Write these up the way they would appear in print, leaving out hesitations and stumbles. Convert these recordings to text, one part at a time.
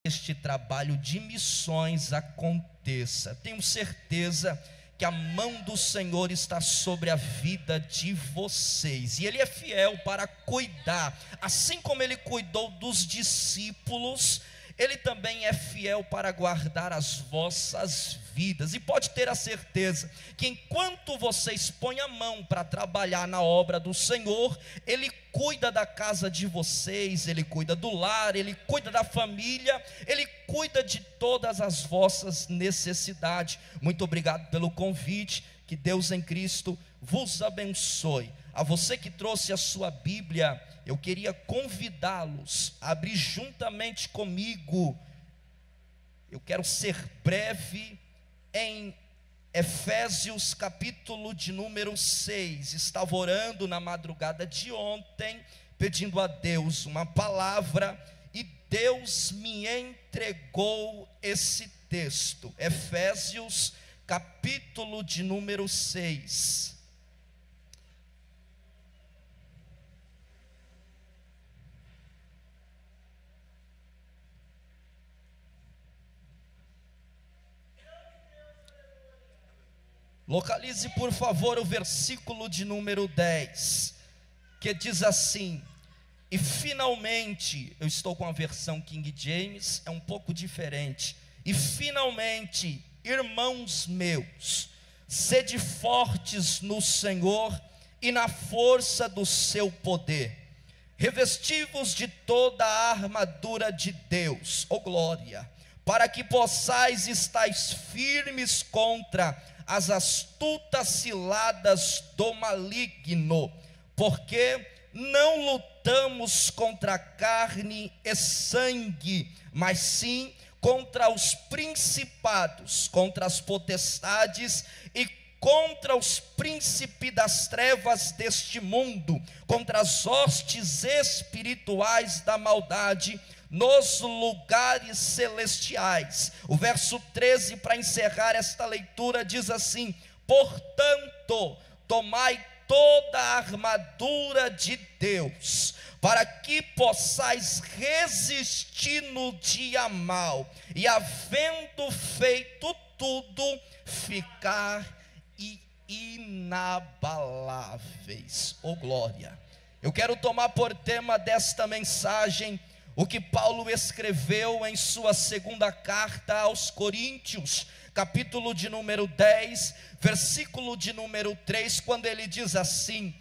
este trabalho de missões aconteça. Tenho certeza que a mão do Senhor está sobre a vida de vocês, e Ele é fiel para cuidar, assim como Ele cuidou dos discípulos, Ele também é fiel para guardar as vossas vidas. E pode ter a certeza que enquanto vocês põem a mão para trabalhar na obra do Senhor, Ele cuida da casa de vocês, Ele cuida do lar, Ele cuida da família, Ele cuida de todas as vossas necessidades. Muito obrigado pelo convite, que Deus em Cristo vos abençoe. A você que trouxe a sua Bíblia, eu queria convidá-los a abrir juntamente comigo. Eu quero ser breve em Efésios capítulo de número 6. Estava orando na madrugada de ontem, pedindo a Deus uma palavra, e Deus me entregou esse texto. Efésios capítulo de número 6. Localize por favor o versículo de número 10, que diz assim: e finalmente, eu estou com a versão King James, é um pouco diferente. E finalmente, irmãos meus, sede fortes no Senhor e na força do seu poder, revesti-vos de toda a armadura de Deus, ó glória, para que possais estar firmes contra as astutas ciladas do maligno, porque não lutamos contra carne e sangue, mas sim contra os principados, contra as potestades e contra os príncipes das trevas deste mundo, contra as hostes espirituais da maldade nos lugares celestiais. O verso 13, para encerrar esta leitura, diz assim: portanto, tomai toda a armadura de Deus, para que possais resistir no dia mau, e havendo feito tudo, ficar inabaláveis. Oh glória! Eu quero tomar por tema desta mensagem o que Paulo escreveu em sua segunda carta aos Coríntios, capítulo de número 10, versículo de número 3, quando ele diz assim: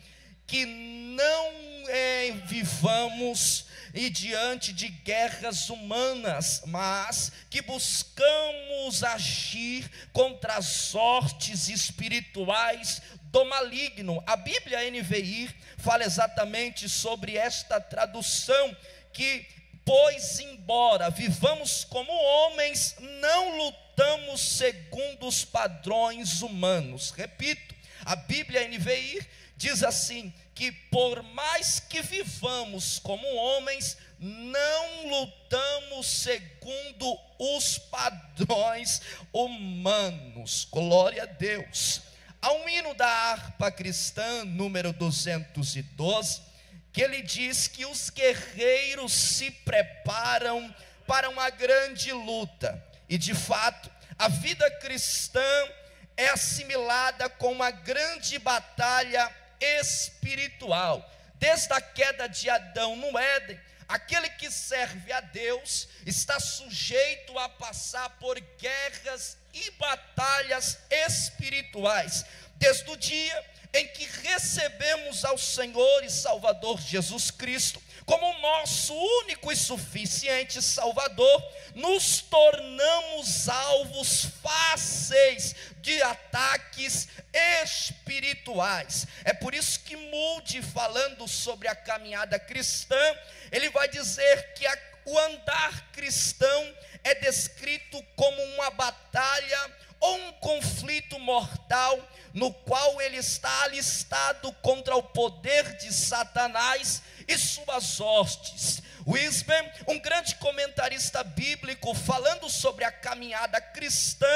que não vivamos e diante de guerras humanas, mas que buscamos agir contra as hostes espirituais do maligno. A Bíblia NVI fala exatamente sobre esta tradução, que pois embora vivamos como homens, não lutamos segundo os padrões humanos. Repito, a Bíblia NVI diz assim, que por mais que vivamos como homens, não lutamos segundo os padrões humanos. Glória a Deus. Há um hino da harpa cristã, número 212, que ele diz que os guerreiros se preparam para uma grande luta. E de fato, a vida cristã é assimilada com uma grande batalha espiritual. Desde a queda de Adão no Éden, aquele que serve a Deus está sujeito a passar por guerras e batalhas espirituais. Desde o dia em que recebemos ao Senhor e Salvador Jesus Cristo como nosso único e suficiente Salvador, nos tornamos alvos fáceis de ataques espirituais. É por isso que Moody, falando sobre a caminhada cristã, ele vai dizer que o andar cristão é descrito como uma batalha ou um conflito mortal, no qual ele está alistado contra o poder de Satanás e suas hostes. Wisman, um grande comentarista bíblico, falando sobre a caminhada cristã,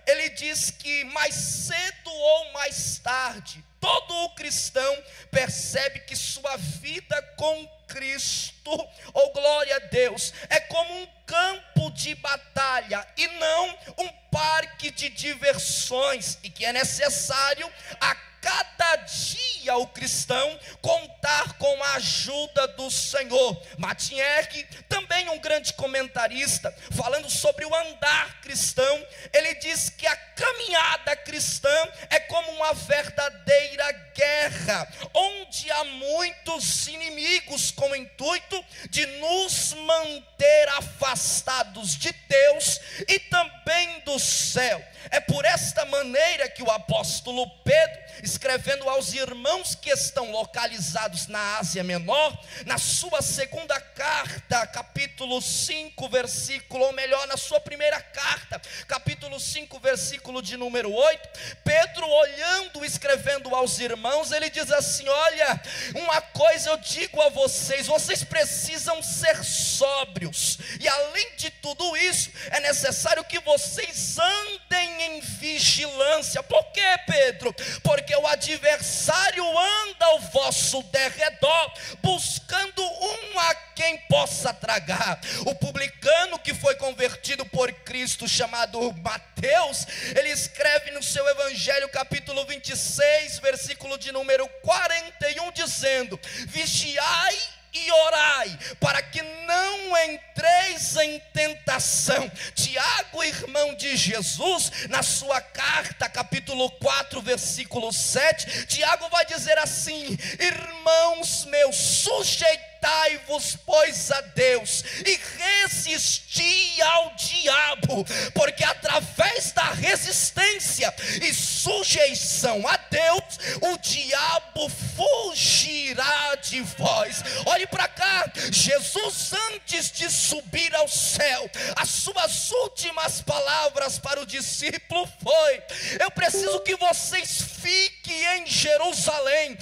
ele diz que mais cedo ou mais tarde, todo o cristão percebe que sua vida com Cristo, oh glória a Deus, é como um campo de batalha e não um parque de diversões, e que é necessário a cada dia o cristão contar com a ajuda do Senhor. Martin Erck, também um grande comentarista, falando sobre o andar cristão, ele diz que a caminhada cristã é como uma verdadeira guerra, onde há muitos inimigos com o intuito de nos manter afastados de Deus e também do céu. É por esta maneira que o apóstolo Pedro, escrevendo aos irmãos que estão localizados na Ásia Menor, na sua segunda carta, capítulo 5, versículo, ou melhor, na sua primeira carta, capítulo 5, versículo de número 8, Pedro, olhando, escrevendo aos irmãos, ele diz assim: olha, uma coisa eu digo a vocês, vocês precisam ser sóbrios, e além de tudo isso, é necessário que vocês andem em vigilância. Por quê, Pedro? Porque o adversário anda ao vosso derredor, buscando um a quem possa tragar. O publicano que foi convertido por Cristo, chamado Mateus, ele escreve no seu evangelho, capítulo 26, versículo de número 41, dizendo: vigiai e orai, para que não entreis em tentação. Tiago, irmão de Jesus, na sua carta, capítulo 4, versículo 7, Tiago vai dizer assim: irmãos meus, sujeitai-vos, pois, a Deus, e resisti ao diabo, porque através da resistência e sujeição a Deus, o diabo fugirá de vós. Olhe para cá, Jesus, antes de subir ao céu, as suas últimas palavras para o discípulo foi: eu preciso que vocês fiquem em Jerusalém,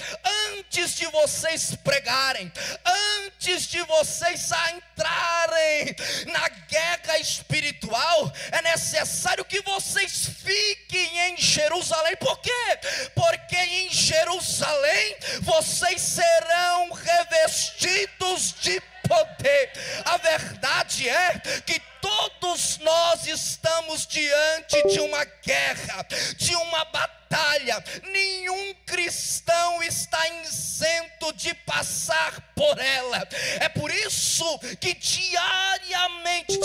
antes de vocês pregarem, antes de vocês entrarem na guerra espiritual, é necessário que vocês fiquem em Jerusalém. Por quê? Porque em Jerusalém vocês serão revestidos de poder. A verdade é que todos nós estamos diante de uma guerra, de uma batalha. Nenhum cristão está isento de passar por ela. É por isso que diariamente,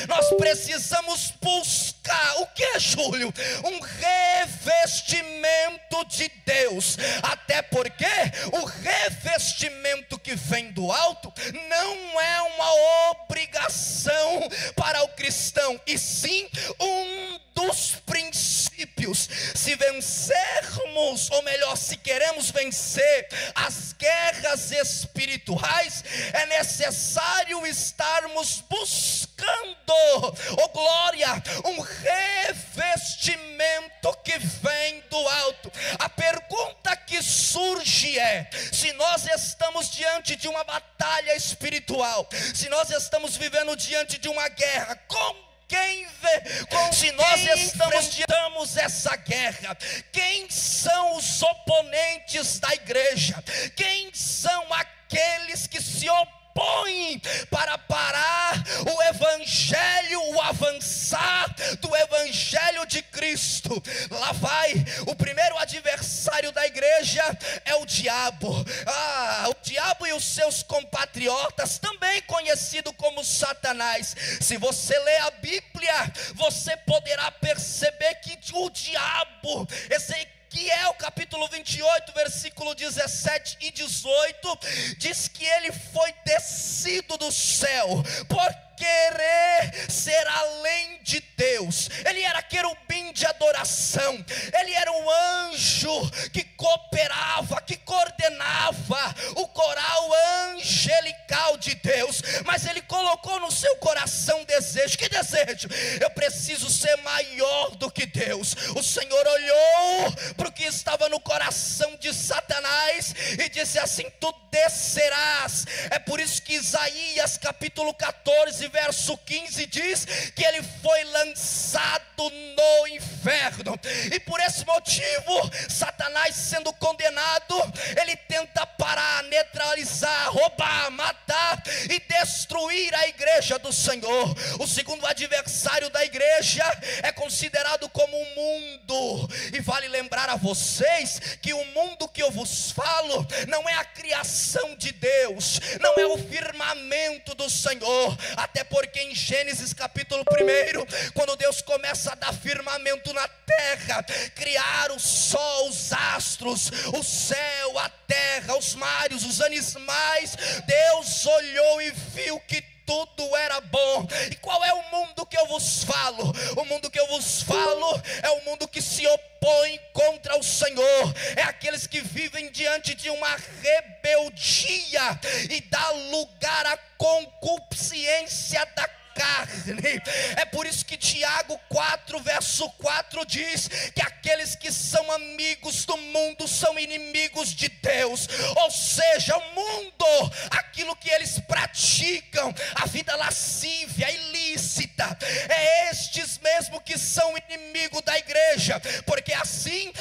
nós precisamos buscar o que, Júlio? Um revestimento de Deus. Até porque o revestimento que vem do alto não é uma obrigação para o cristão, e sim um dos princípios. Se vencermos, ou melhor, se queremos vencer as guerras espirituais, é necessário estarmos buscando, oh glória, um revestimento que vem do alto. A pergunta que surge é: se nós estamos diante de uma batalha espiritual, se nós estamos vivendo diante de uma guerra, se nós estamos diante essa guerra, quem são os oponentes da igreja? Quem são aqueles que se opõem para parar o evangelho, o avançar do evangelho de Cristo? Lá vai, o primeiro adversário da igreja é o diabo. O diabo e os seus compatriotas, também conhecido como Satanás. Se você ler a Bíblia, você poderá perceber que o diabo, Ezequiel capítulo 28, versículo 17 e 18, diz que ele foi descido do céu por querer ser além de Deus. Ele era querubim de adoração, ele era um anjo que cooperava, que coordenava o coral angelical de Deus, mas ele colocou no seu coração desejo. Que desejo? Eu preciso ser maior do que Deus. O Senhor olhou para o que estava no coração de Satanás e disse assim: tu descerás. É por isso que Isaías capítulo 14, verso 15 diz que ele foi lançado no inferno. inferno. E por esse motivo, Satanás, sendo condenado, ele tenta parar, neutralizar, roubar, matar e destruir a igreja do Senhor. O segundo adversário da igreja é considerado como o mundo. E vale lembrar a vocês que o mundo que eu vos falo não é a criação de Deus, não é o firmamento do Senhor. Até porque em Gênesis capítulo 1, quando Deus começa a dar firmamento na terra, criar o sol, os astros, o céu, a terra, os mares, os animais, Deus olhou e viu que tudo era bom. E qual é o mundo que eu vos falo? O mundo que eu vos falo é o mundo que se opõe contra o Senhor, é aqueles que vivem diante de uma rebeldia e dá lugar à concupiscência da carne. É por isso que Tiago 4 verso 4 diz que aqueles que são amigos do mundo são inimigos de Deus. Ou seja, o mundo, aquilo que eles praticam, a vida lascívia, ilícita, é estes mesmo que são inimigos da igreja, porque assim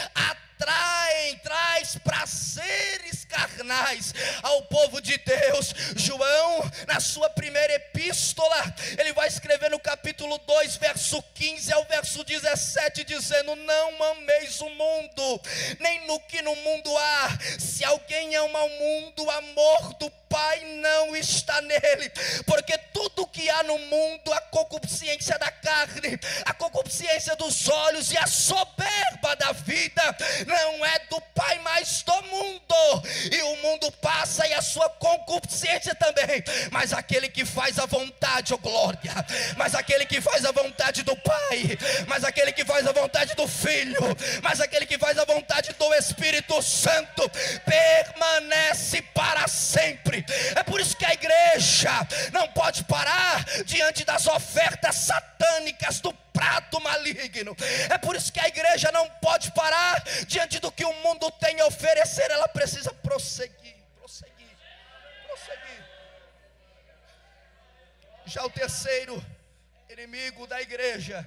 traz prazeres carnais ao povo de Deus. João, na sua primeira epístola, ele vai escrever no capítulo 2, verso 15 ao verso 17, dizendo: não ameis o mundo, nem no que no mundo há. Se alguém ama o mundo, o amor do Pai não está nele, porque tudo que há no mundo, a concupiscência da carne, a concupiscência dos olhos e a soberba da vida, não é do Pai, mas do mundo. E o mundo passa e a sua concupiscência também, mas aquele que faz a vontade, oh glória, mas aquele que faz a vontade do Pai, mas aquele que faz a vontade do Filho, mas aquele que faz a vontade do Espírito Santo, permanece para sempre. É por isso que a igreja não pode parar diante das ofertas satânicas do prato maligno. É por isso que a igreja não pode parar diante do que o mundo tem a oferecer. Ela precisa prosseguir. Já o terceiro inimigo da igreja,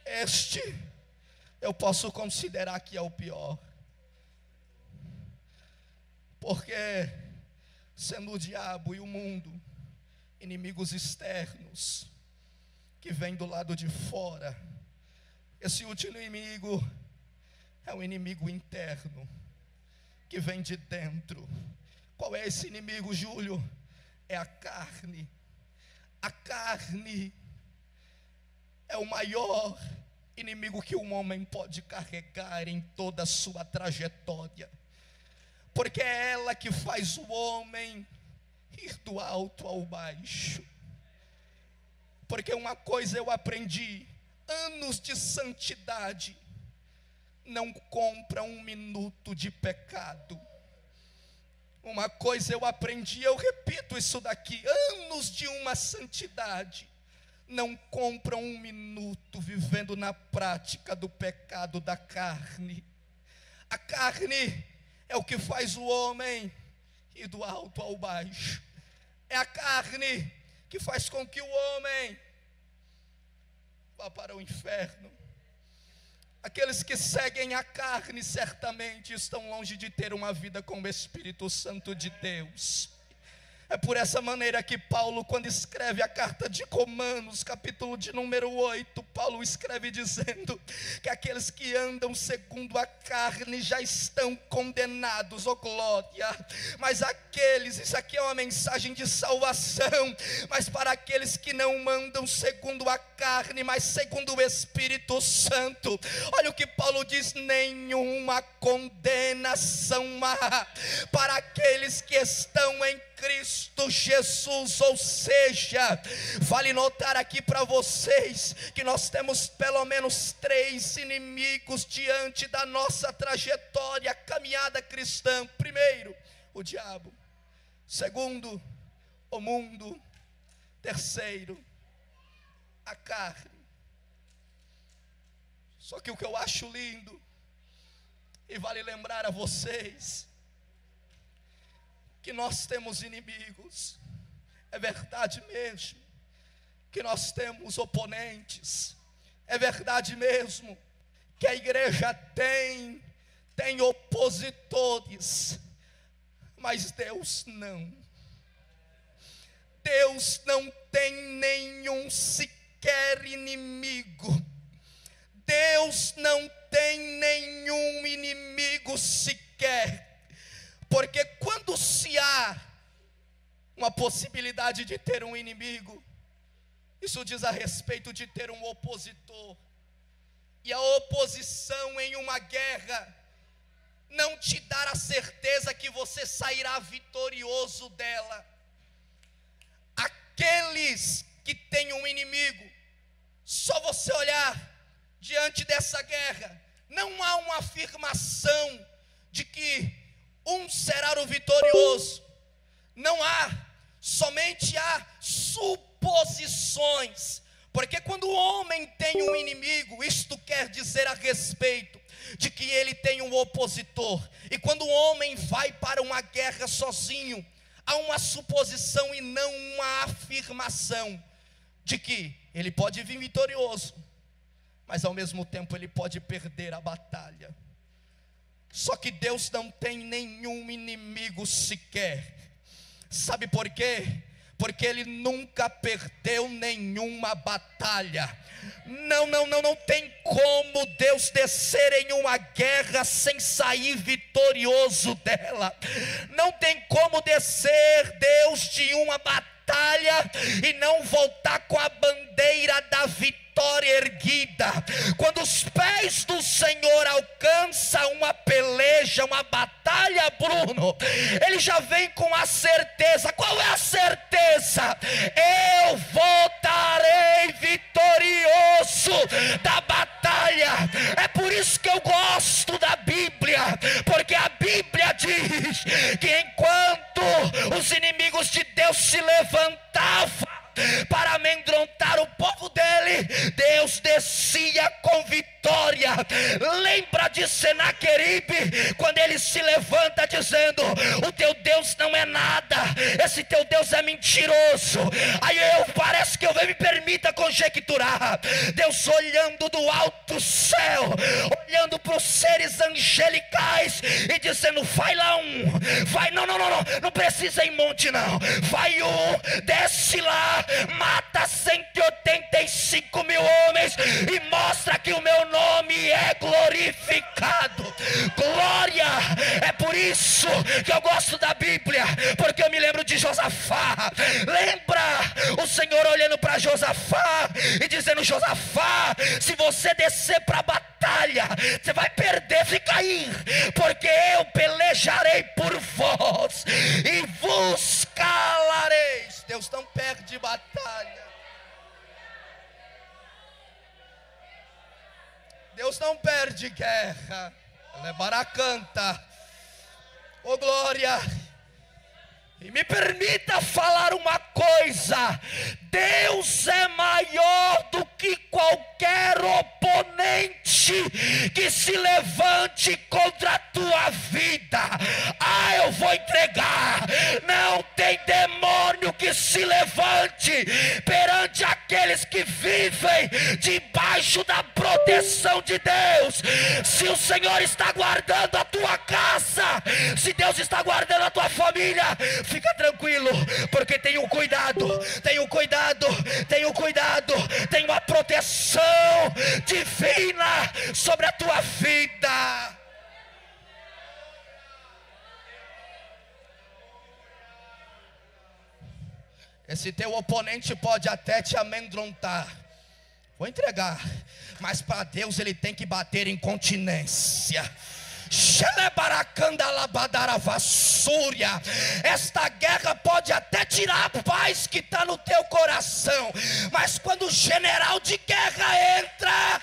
este eu posso considerar que é o pior, porque sendo o diabo e o mundo inimigos externos que vêm do lado de fora, esse último inimigo é um inimigo interno que vem de dentro. Qual é esse inimigo, Júlio? É a carne. A carne é o maior inimigo que um homem pode carregar em toda a sua trajetória, porque é ela que faz o homem ir do alto ao baixo. Porque uma coisa eu aprendi: anos de santidade não compra um minuto de pecado. Uma coisa eu aprendi, eu repito isso daqui: anos de uma santidade não compram um minuto vivendo na prática do pecado da carne. A carne é o que faz o homem ir do alto ao baixo. É a carne que faz com que o homem vá para o inferno. Aqueles que seguem a carne certamente estão longe de ter uma vida com o Espírito Santo de Deus. É por essa maneira que Paulo, quando escreve a carta de Romanos, capítulo de número 8, Paulo escreve dizendo que aqueles que andam segundo a carne já estão condenados, oh glória. Mas aqueles, isso aqui é uma mensagem de salvação, mas para aqueles que não andam segundo a carne, mas segundo o Espírito Santo, olha o que Paulo diz: nenhuma condenação há para aqueles que estão em Cristo Jesus. Ou seja, vale notar aqui para vocês que nós temos pelo menos 3 inimigos diante da nossa trajetória, caminhada cristã. Primeiro, o diabo. Segundo, o mundo. Terceiro, a carne. Só que o que eu acho lindo, e vale lembrar a vocês, que nós temos inimigos. É verdade mesmo que nós temos oponentes. É verdade mesmo que a igreja tem opositores, mas Deus não. Deus não tem nenhum sequer inimigo. Deus não tem nenhum inimigo sequer. Porque quando se há uma possibilidade de ter um inimigo, isso diz a respeito de ter um opositor. E a oposição em uma guerra não te dará a certeza que você sairá vitorioso dela. Aqueles que têm um inimigo, só você olhar diante dessa guerra, não há uma afirmação de que um será o vitorioso. Não há, somente há suposições. Porque quando o homem tem um inimigo, isto quer dizer a respeito de que ele tem um opositor. E quando o homem vai para uma guerra sozinho, há uma suposição e não uma afirmação de que ele pode vir vitorioso, mas ao mesmo tempo ele pode perder a batalha. Só que Deus não tem nenhum inimigo sequer. Sabe por quê? Porque Ele nunca perdeu nenhuma batalha. Não tem como Deus descer em uma guerra sem sair vitorioso dela. Não tem como descer Deus de uma batalha e não voltar com a bandeira da vitória erguida. Quando os pés do Senhor alcançam uma peleja, uma batalha, Bruno, Ele já vem com a certeza. Qual é a certeza? Eu voltarei vitorioso da batalha. É por isso que eu gosto da Bíblia, porque a Bíblia diz que enquanto os inimigos de Deus se levantavam para amedrontar o povo dele, Deus descia com vitória. Lembra de Senaqueribe, quando ele se levanta dizendo: o teu Deus não é nada, esse teu Deus é mentiroso. Aí parece que eu me permita conjecturar, Deus olhando do alto céu, olhando para os seres angelicais e dizendo: vai lá vai, não precisa ir em monte não, vai desce lá, mata 185 mil homens e mostra que o meu nome é glorificado. Glória! É por isso que eu gosto da Bíblia, porque eu me lembro de Josafá. Lembra o Senhor olhando para Josafá e dizendo: Josafá, se você descer para a batalha, você vai perder, fica aí, porque eu pelejarei por vós e vos calareis. Deus não perde batalha. Deus não perde guerra. Levará canta. Oh glória. E me permita falar uma coisa: Deus é maior do que qualquer oponente que se levante contra a tua vida. Eu vou entregar. Não tem demônio que se levante perante aqueles que vivem debaixo da proteção de Deus. Se o Senhor está guardando a tua casa, se Deus está guardando a tua família, fica tranquilo, porque tenho cuidado, tem uma proteção divina sobre a tua vida. Esse teu oponente pode até te amedrontar, vou entregar, mas para Deus ele tem que bater em continência. Esta guerra pode até tirar a paz que está no teu coração, mas quando o general de guerra entra,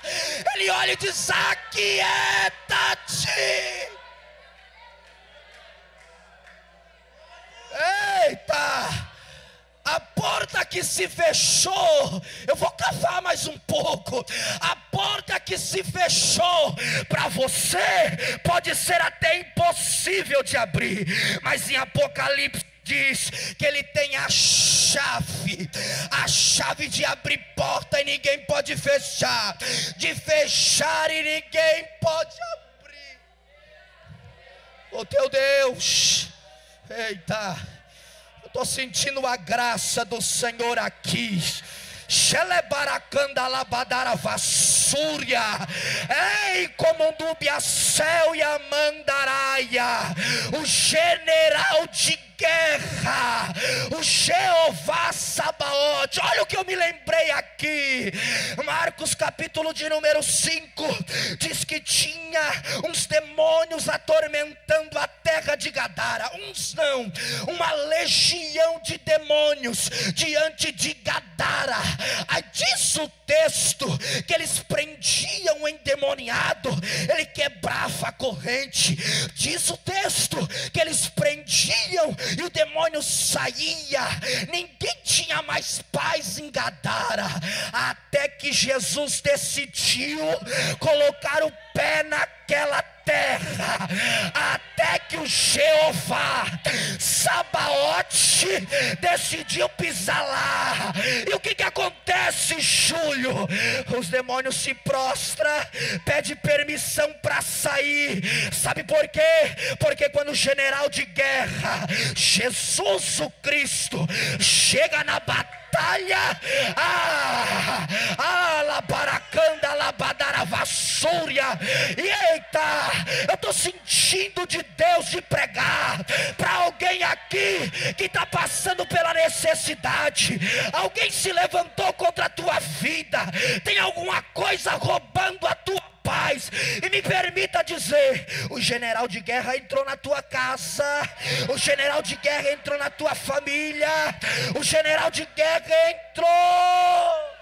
ele olha e diz: aquieta-te. Eita! A porta que se fechou, eu vou cavar mais um pouco. A porta que se fechou para você pode ser até impossível de abrir, mas em Apocalipse diz que ele tem a chave a chave de abrir porta e ninguém pode fechar, de fechar e ninguém pode abrir. O teu Deus, eita, eu estou sentindo a graça do Senhor aqui. Ei, como Dúbia céu e a Mandaraia, o general de guerra, o Jeová Sabaote. Olha o que eu me lembrei aqui. Marcos capítulo de número 5 diz que tinha uns demônios atormentando a terra de Gadara. Uns não, uma legião de demônios diante de Gadara. Aí diz o texto que eles prendiam o endemoniado, ele quebrava a corrente. Diz o texto que eles prendiam e o demônio saía. Ninguém tinha mais paz em Gadara, até que Jesus decidiu colocar o pé naquela terra, até que o Jeová Sabaote decidiu pisar lá. E o que acontece, Júlio? Os demônios se prostram, pede permissão para sair. Sabe por quê? Porque quando o general de guerra, Jesus o Cristo, chega na batalha, labaracanda, labadara, vassúria, e eita, eu estou sentindo de Deus de pregar para alguém aqui que está passando pela necessidade. Alguém se levantou contra a tua vida, tem alguma coisa roubando a tua paz, e me permita dizer, o general de guerra entrou na tua casa, o general de guerra entrou na tua família, o general de guerra entrou.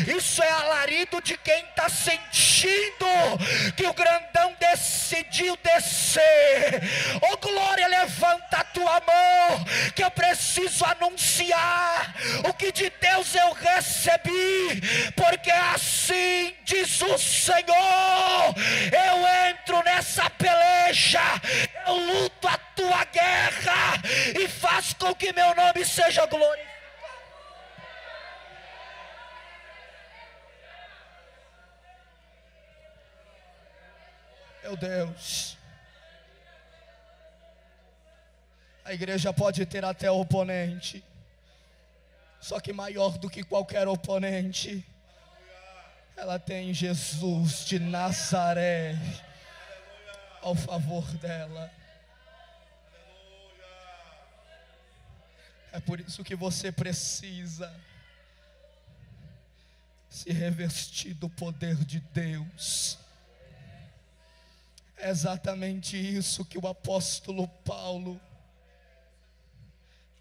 Isso é alarido de quem está sentindo que o grandão decidiu descer. Oh glória, levanta a tua mão, que eu preciso anunciar o que de Deus eu recebi, porque assim diz o Senhor: eu entro nessa peleja, eu luto a tua guerra e faço com que meu nome seja glorificado. Meu Deus, a igreja pode ter até oponente, só que maior do que qualquer oponente, ela tem Jesus de Nazaré ao favor dela. É por isso que você precisa se revestir do poder de Deus. É exatamente isso que o apóstolo Paulo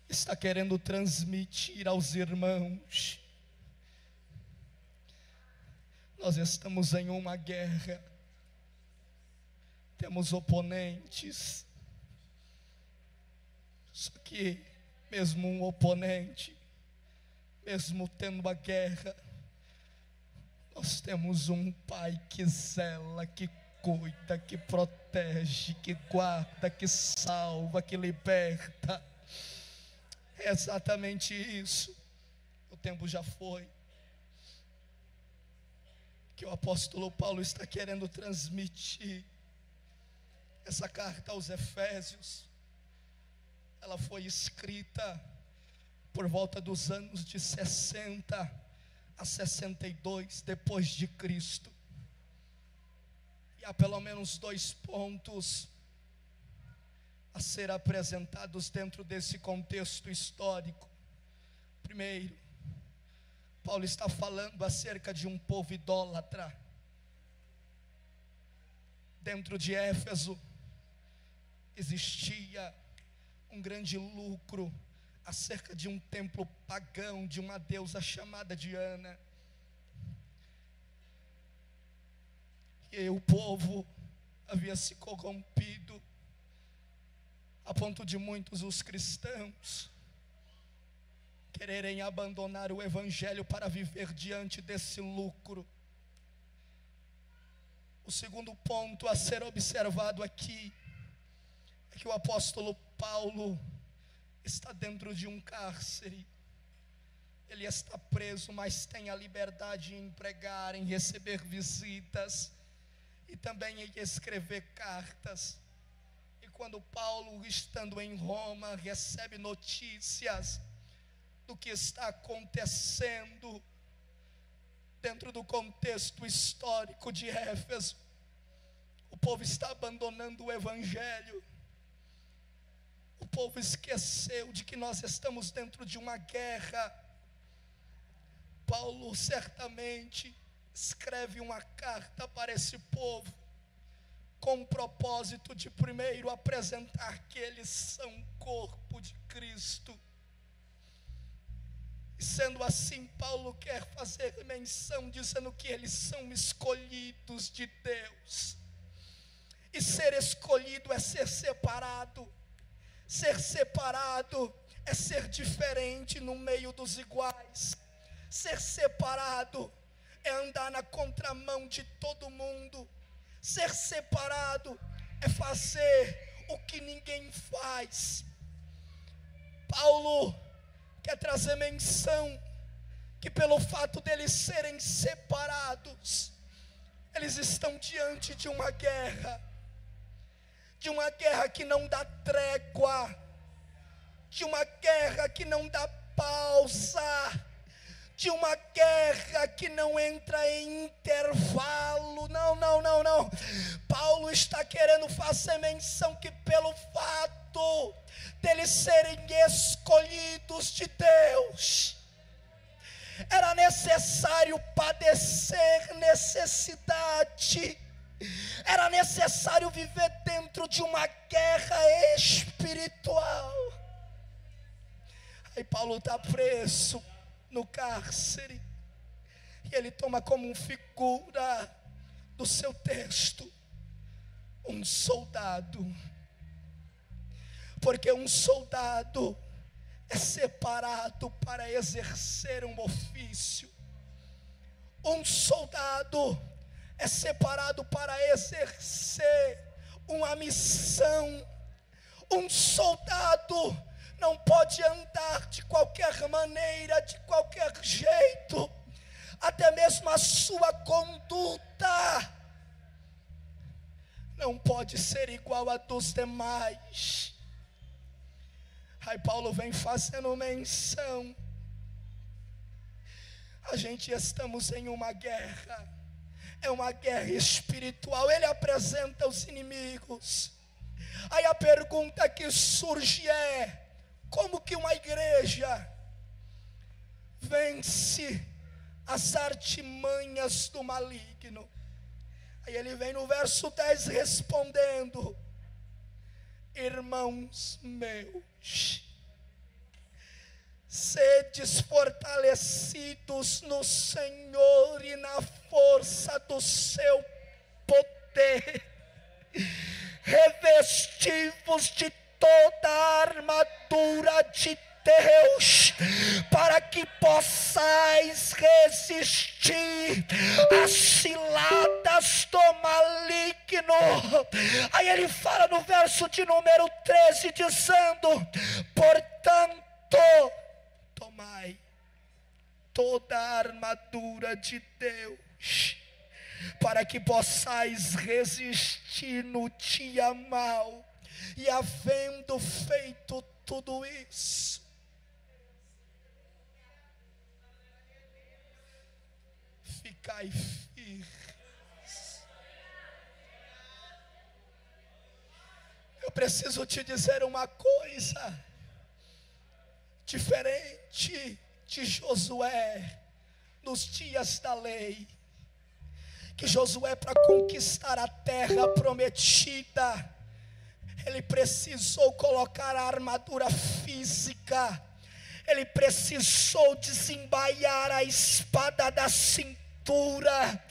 está querendo transmitir aos irmãos. Nós estamos em uma guerra, temos oponentes, só que mesmo um oponente, mesmo tendo a guerra, nós temos um Pai que zela, que cuida, que protege, que guarda, que salva, que liberta. É exatamente isso. O tempo já foi, que o apóstolo Paulo está querendo transmitir. Essa carta aos Efésios, ela foi escrita por volta dos anos de 60 a 62 depois de Cristo. E há pelo menos 2 pontos a ser apresentados dentro desse contexto histórico. Primeiro, Paulo está falando acerca de um povo idólatra. Dentro de Éfeso existia um grande lucro acerca de um templo pagão, de uma deusa chamada Diana. E o povo havia se corrompido, a ponto de muitos os cristãos quererem abandonar o evangelho para viver diante desse lucro. O segundo ponto a ser observado aqui é que o apóstolo Paulo está dentro de um cárcere. Ele está preso, mas tem a liberdade em pregar, em receber visitas e também em escrever cartas. E quando Paulo, estando em Roma, recebe notícias do que está acontecendo dentro do contexto histórico de Éfeso, o povo está abandonando o evangelho. O povo esqueceu de que nós estamos dentro de uma guerra. Paulo certamente escreve uma carta para esse povo, com o propósito de primeiro apresentar que eles são o corpo de Cristo. E sendo assim, Paulo quer fazer menção, dizendo que eles são escolhidos de Deus. E ser escolhido é ser separado. Ser separado é ser diferente no meio dos iguais. Ser separado é andar na contramão de todo mundo. Ser separado é fazer o que ninguém faz. Paulo quer trazer menção que pelo fato deles serem separados, eles estão diante de uma guerra que não dá trégua, de uma guerra que não dá pausa, de uma guerra que não entra em intervalo. Não. Paulo está querendo fazer menção que pelo fato deles serem escolhidos de Deus, era necessário padecer necessidade, era necessário viver dentro de uma guerra espiritual. Aí Paulo está preso no cárcere, e ele toma como figura do seu texto um soldado, porque um soldado é separado para exercer um ofício. Um soldado é separado para exercer uma missão. Um soldado não pode andar de qualquer maneira, de qualquer jeito. Até mesmo a sua conduta não pode ser igual a dos demais. Aí Paulo vem fazendo menção. A gente estamos em uma guerra. É uma guerra espiritual. Ele apresenta os inimigos. Aí a pergunta que surge é: como que uma igreja vence as artimanhas do maligno? Aí ele vem no verso 10 respondendo: irmãos meus, sedes fortalecidos no Senhor e na força do seu poder, revesti-vos de toda a armadura de Deus, para que possais resistir às ciladas do maligno. Aí ele fala no verso de número 13, dizendo: portanto, tomai toda a armadura de Deus, para que possais resistir no dia mau, e havendo feito tudo isso, ficai firmes. Eu preciso te dizer uma coisa: diferente de Josué nos dias da lei, que Josué, para conquistar a terra prometida, ele precisou colocar a armadura física, ele precisou desembaiar a espada da cintura,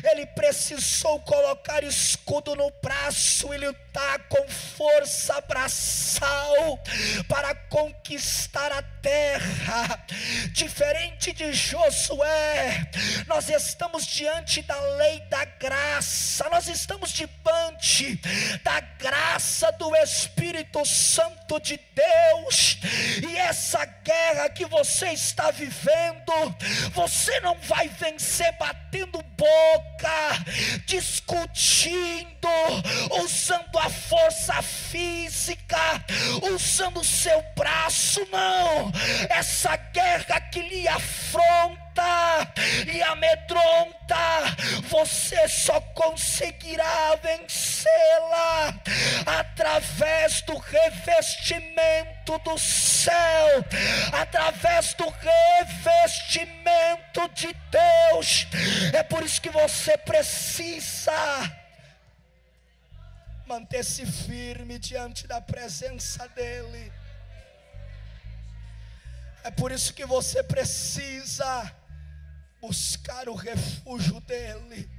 ele precisou colocar escudo no braço e lutar com força braçal para conquistar a terra. Diferente de Josué, nós estamos diante da lei da graça, nós estamos diante da graça do Espírito Santo de Deus, e essa guerra que você está vivendo, você não vai vencer batendo boca, discutindo, usando a força física, usando o seu braço, não. Essa guerra que lhe afronta e amedronta, você só conseguirá vencê-la através do revestimento do céu, através do revestimento de Deus. É por isso que você precisa manter-se firme diante da presença dEle. É por isso que você precisa buscar o refúgio dEle,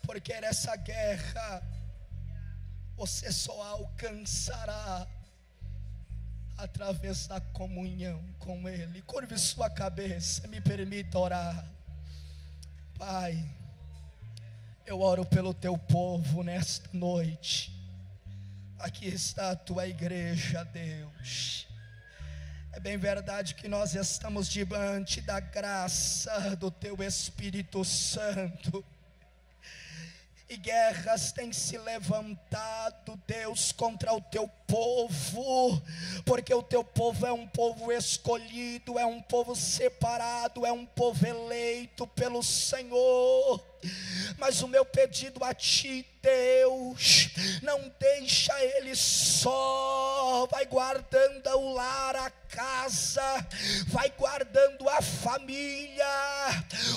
porque nessa guerra você só alcançará através da comunhão com Ele. Curve sua cabeça, me permita orar. Pai, eu oro pelo teu povo nesta noite. Aqui está a tua igreja, Deus. É bem verdade que nós estamos diante da graça do teu Espírito Santo, e guerras têm se levantado, Deus, contra o teu povo, porque o teu povo é um povo escolhido, é um povo separado, é um povo eleito pelo Senhor. Mas o meu pedido a ti, Deus, não deixa ele só, vai guardando o lar, a casa, vai guardando a família.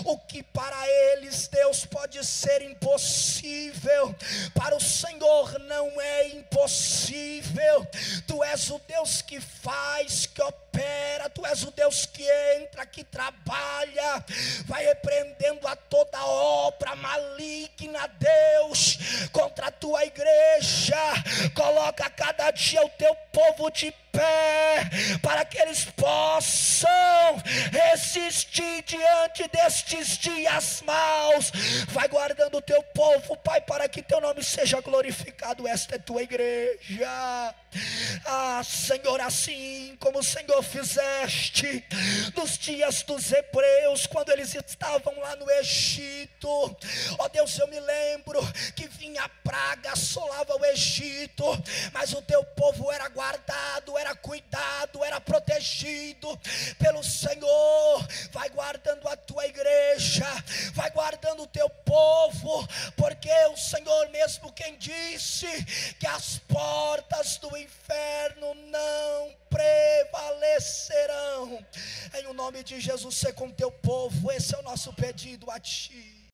O que para eles, Deus, pode ser impossível, para o Senhor não é impossível. Tu és o Deus que faz, que opera, tu és o Deus que entra, que trabalha, vai repreendendo a toda obra maligna, Deus, contra a tua igreja. Coloca cada dia o teu povo de pé, para que eles possam resistir diante destes dias maus. Vai guardando o teu povo, Pai, para que teu nome seja glorificado. Esta é tua igreja. Senhor, assim como o Senhor fizeste nos dias dos hebreus, quando eles estavam lá no Egito, ó Deus, eu me lembro que vinha a praga, assolava o Egito, mas o teu povo era guardado, era cuidado, era protegido pelo Senhor. Vai guardando a tua igreja, vai guardando o teu povo, porque o Senhor mesmo quem disse que as portas do inferno não prevalecerão. Em o nome de Jesus, ser com teu povo. Esse é o nosso pedido a ti.